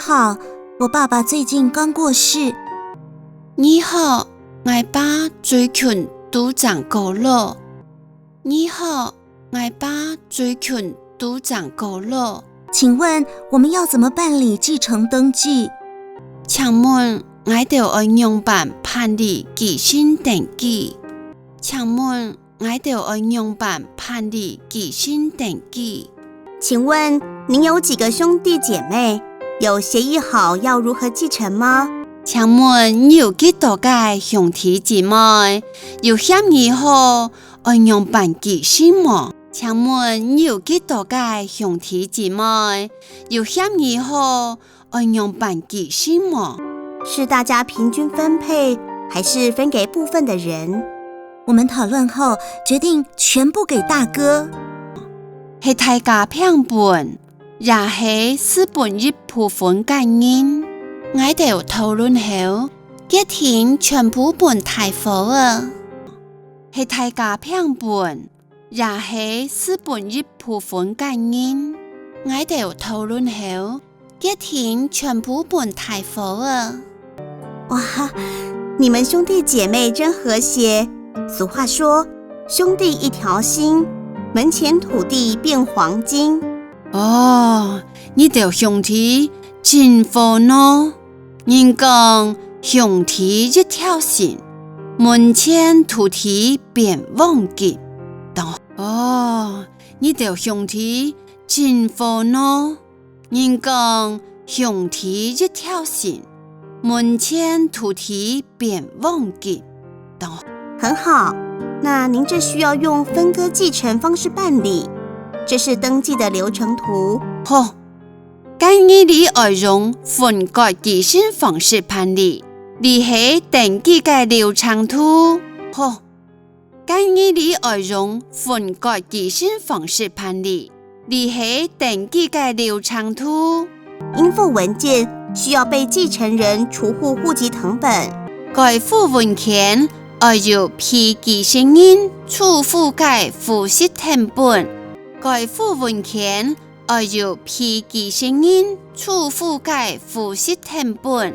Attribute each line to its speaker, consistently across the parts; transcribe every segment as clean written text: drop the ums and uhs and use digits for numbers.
Speaker 1: 好，我爸爸最近刚过世。
Speaker 2: 你好，我爸最近都长高了。你好，我爸最近都长高了。
Speaker 1: 请问我们要怎么办理继承登记？
Speaker 2: 请问我哋要用办办理继承登记？请问我哋要用办办理继承登记？
Speaker 3: 请问您有几个兄弟姐妹？有协议好要如何继承吗？
Speaker 2: 请问你有几多个兄弟姐妹？有协议好要用办继承吗？请问你有几多个兄弟姐妹？有协议好要用办继承吗？
Speaker 3: 是大家平均分配，还是分给部分的人？
Speaker 1: 我们讨论后决定全部给大哥。
Speaker 2: 是大家平分，也是资本一部分概念。我哋討論後，決定全部本大伙啊！是大家平分，也是資本一部分概念。我哋討論後，決定全部本大伙啊！
Speaker 3: 哇，你们兄弟姐妹真和谐。俗话说，兄弟一条心，门前土地变黄金。
Speaker 2: 哦，你哋兄弟真和呢？人講兄弟一條心，門前土地變黃金。哦，你哋兄弟真和呢？人講兄弟一條心，門前土地變黃金。
Speaker 3: 很好，那您这需要用分割继承方式办理，这是登记的流程图。
Speaker 2: 好。建議你要用分割繼承方式辦理，你係登記嘅流程圖。好，建議你要用分割繼承方式辦理，你係登記嘅流程圖。
Speaker 3: 應附文件需要被繼承人除戶戶籍謄本。
Speaker 2: 該附文件要被繼承人除戶嘅戶籍謄本。該附文件要被繼承人除戶嘅戶籍謄本，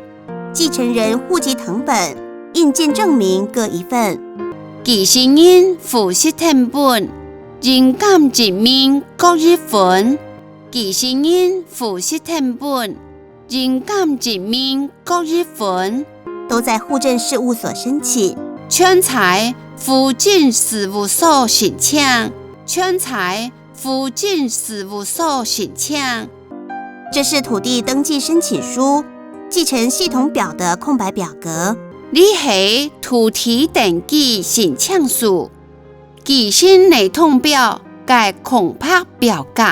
Speaker 3: 繼承人戶籍謄本、印鑑證明各一份。
Speaker 2: 繼承人戶籍謄本、人感證明各一份。繼承人戶籍謄本、人感證明各一份，
Speaker 3: 都在戶政事務所申請。
Speaker 2: 全在戶政事務所申請。全在戶政事務所申請。
Speaker 3: 這是土地登記申請書繼承系統表的空白表格。
Speaker 2: 你係土地登記申請書繼承系統表嘅空白表格。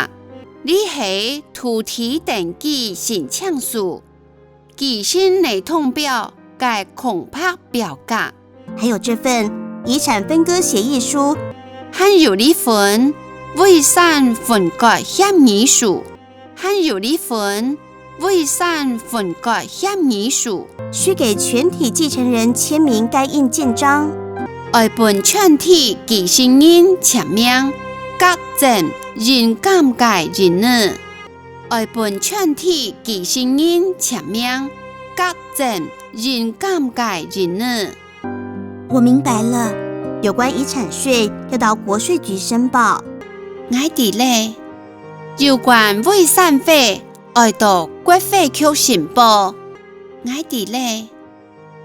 Speaker 2: 你係土地登記申請書繼承系統表嘅空白表格。
Speaker 3: 還有這份遺產分割協議書，
Speaker 2: 還有呢份遺產分割協議書，還有呢份遺產分割協議書，
Speaker 3: 需給全體繼承人簽名蓋印鑑章，
Speaker 2: 要本全體繼承人簽名，各證人感嘅人呢？要本全體繼承人簽名，各證人感嘅人呢？
Speaker 1: 我明白了，
Speaker 3: 有關遺產稅要到國稅局申報。
Speaker 2: 我哋咧，有關遺產費要到國稅局申報。我哋咧，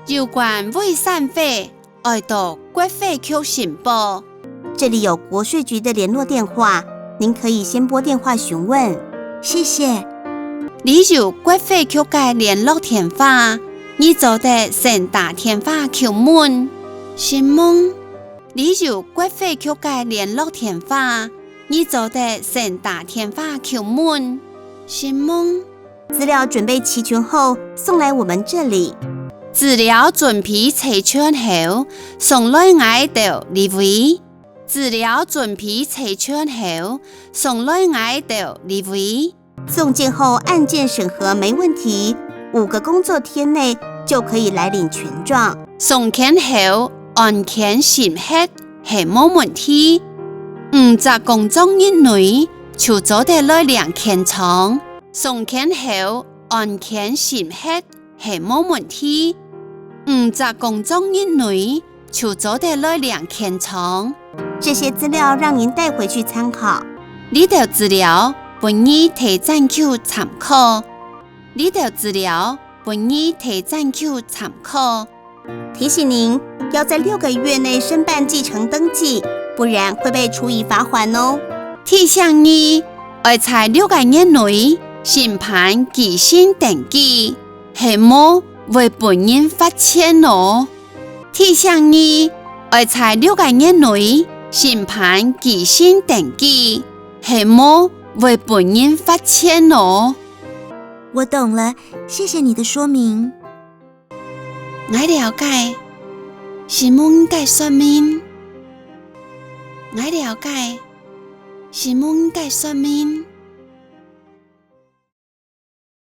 Speaker 2: 有關遺產費要到國稅局申報。
Speaker 3: 這裡有國稅局的聯絡電話，您可以先撥電話詢問。
Speaker 1: 謝謝。
Speaker 2: 你有國稅局嘅聯絡電話，你就得先打電話求問。是嗎？你有國稅局嘅聯絡電話，你就得先打電話求問。是嗎？
Speaker 3: 資料準備齊全後送來我們這裡。
Speaker 2: 資料準備齊全後送來我度理會。資料準備齊全後送來我度理會。
Speaker 3: 送件後案件審核沒問題，5個工作天內就可以來領權狀。
Speaker 2: 送件後案件審核係冇問題，5個工作日內就做得來領權狀。送件後案件審核係冇問題，5隻工作日內就做得來2件倉。
Speaker 3: 这些资料让您带回去参考。
Speaker 2: 呢條資料本意提zan求參考。呢條資料本意提zan求參考。
Speaker 3: 提醒您要在6个月内申辦繼承登記，不然會被處以罰款哦。
Speaker 2: 提醒你，要在6個月內審辦繼承登記，係冇為本人發錢哦。提醒你，要在6個月內審辦繼承登記，係冇為本人發錢哦。
Speaker 1: 我懂了，謝謝你的說明。
Speaker 2: 我了解，是冇應該說明。我了解，是冇應該說明。